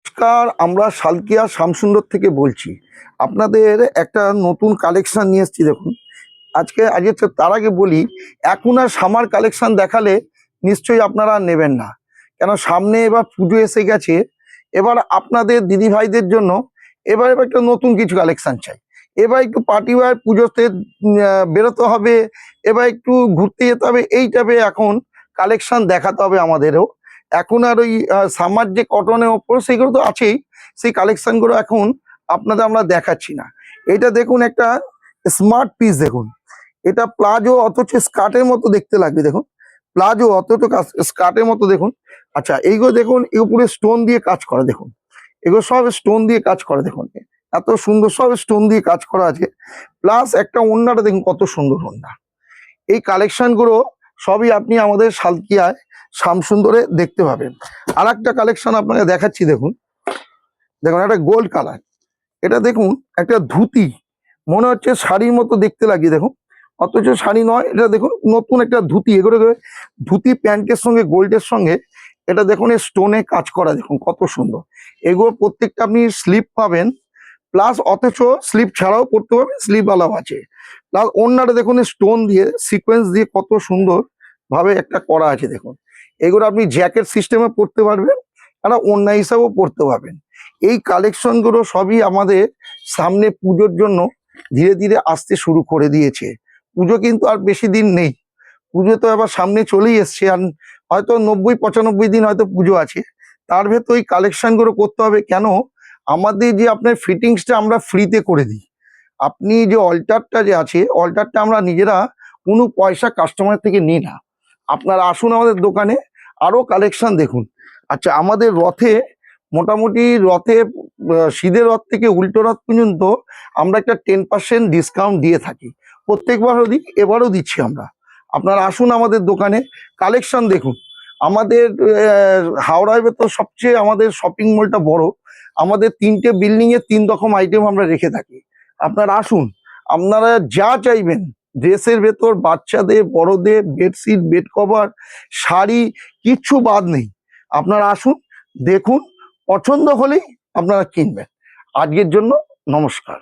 নমস্কার, আমরা শালকিয়া শ্যামসুন্দর থেকে বলছি। আপনাদের একটা নতুন কালেকশন নিয়ে এসেছি। দেখুন, আজকে তার আগে বলি, এখন আর সামার কালেকশন দেখালে নিশ্চয়ই আপনারা নেবেন না, কেন সামনে এবার পুজো এসে গেছে। এবার আপনাদের দিদিভাইদের জন্য এবার একটা নতুন কিছু কালেকশন চাই। এবার একটু পার্টি ওয়্যার, পুজোতে বেরোতে হবে, এবার একটু ঘুরতে যেতে হবে, এই টাইপের এখন কালেকশন দেখাতে হবে আমাদেরও। এখন আর ওই সামার যে কটনের ওপর সেগুলো তো আছেই, সেই কালেকশনগুলো এখন আপনাদের আমরা দেখাচ্ছি না। এটা দেখুন, একটা স্মার্ট পিস দেখুন, এটা প্লাজো অথচ স্কার্টের মতো দেখতে লাগবে। দেখুন, প্লাজো অথচ স্কার্টের মতো দেখুন। আচ্ছা, এইগুলো দেখুন, এর উপরে স্টোন দিয়ে কাজ করা। দেখুন, এগুলো সব স্টোন দিয়ে কাজ করা। দেখুন, এত সুন্দর সব স্টোন দিয়ে কাজ করা আছে। প্লাস একটা ওড়নাটা দেখুন, কত সুন্দর ওড়না। এই কালেকশনগুলো সবই আপনি আমাদের শালকিয়ায় শ্যামসুন্দরে দেখতে পাবেন। আর একটা কালেকশন আপনাকে দেখাচ্ছি। দেখুন দেখুন, একটা গোল্ড কালার। এটা দেখুন, একটা ধুতি, মনে হচ্ছে শাড়ির মতো দেখতে লাগে। দেখুন, অথচ শাড়ি নয়, এটা দেখুন নতুন একটা ধুতি। এগুলো ধুতি প্যান্টের সঙ্গে গোল্ডের সঙ্গে এটা দেখুন স্টোনে কাজ করা। দেখুন কত সুন্দর। এগুলো প্রত্যেকটা আপনি স্লিপ পাবেন, প্লাস অথচ স্লিপ ছাড়াও পড়তে পারবেন, স্লিপওয়ালাও আছে। প্লাস ওড়নাটা দেখুন স্টোন দিয়ে সিকোয়েন্স দিয়ে কত সুন্দর ভাবে একটা করা আছে। দেখুন, এগুলো আপনি জ্যাকেট সিস্টেমে পড়তে পারবেন, আর ওড়না হিসাবেও পড়তে পারবেন। এই কালেকশনগুলো সবই আমাদের সামনে পুজোর জন্য ধীরে ধীরে আসতে শুরু করে দিয়েছে। পুজো কিন্তু আর বেশি দিন নেই, পুজো তো আবার সামনে চলেই এসছে। আর হয়তো 90-95 দিন হয়তো পুজো আছে, তার ভেতর এই কালেকশনগুলো করতে হবে। কেন, আমাদের যে আপনার ফিটিংসটা আমরা ফ্রিতে করে দিই। আপনি যে অল্টারটা যে আছে, অল্টারটা আমরা নিজেরা কোনো পয়সা কাস্টমার থেকে নিই না। আপনারা আসুন আমাদের দোকানে, আরও কালেকশন দেখুন। আচ্ছা, আমাদের রথে মোটামুটি রথে সিধে রথ থেকে উল্টো রথ পর্যন্ত আমরা একটা 10% ডিসকাউন্ট দিয়ে থাকি। প্রত্যেকবারও দিই, এবারও দিচ্ছি আমরা। আপনারা আসুন আমাদের দোকানে, কালেকশন দেখুন। আমাদের হাওড়ায় তো সবচেয়ে আমাদের শপিং মলটা বড়। আমাদের 3টে বিল্ডিংয়ে 3 রকম আইটেম আমরা রেখে থাকি। আপনারা আসুন, আপনারা যা চাইবেন, ড্রেসের ভেতর বাচ্চাদের, বড়দের, বেডশিট, বেড কভার, শাড়ি, কিচ্ছু বাদ নেই। আপনারা আসুন, দেখুন, পছন্দ হলেই আপনারা কিনবেন। আজকের জন্য নমস্কার।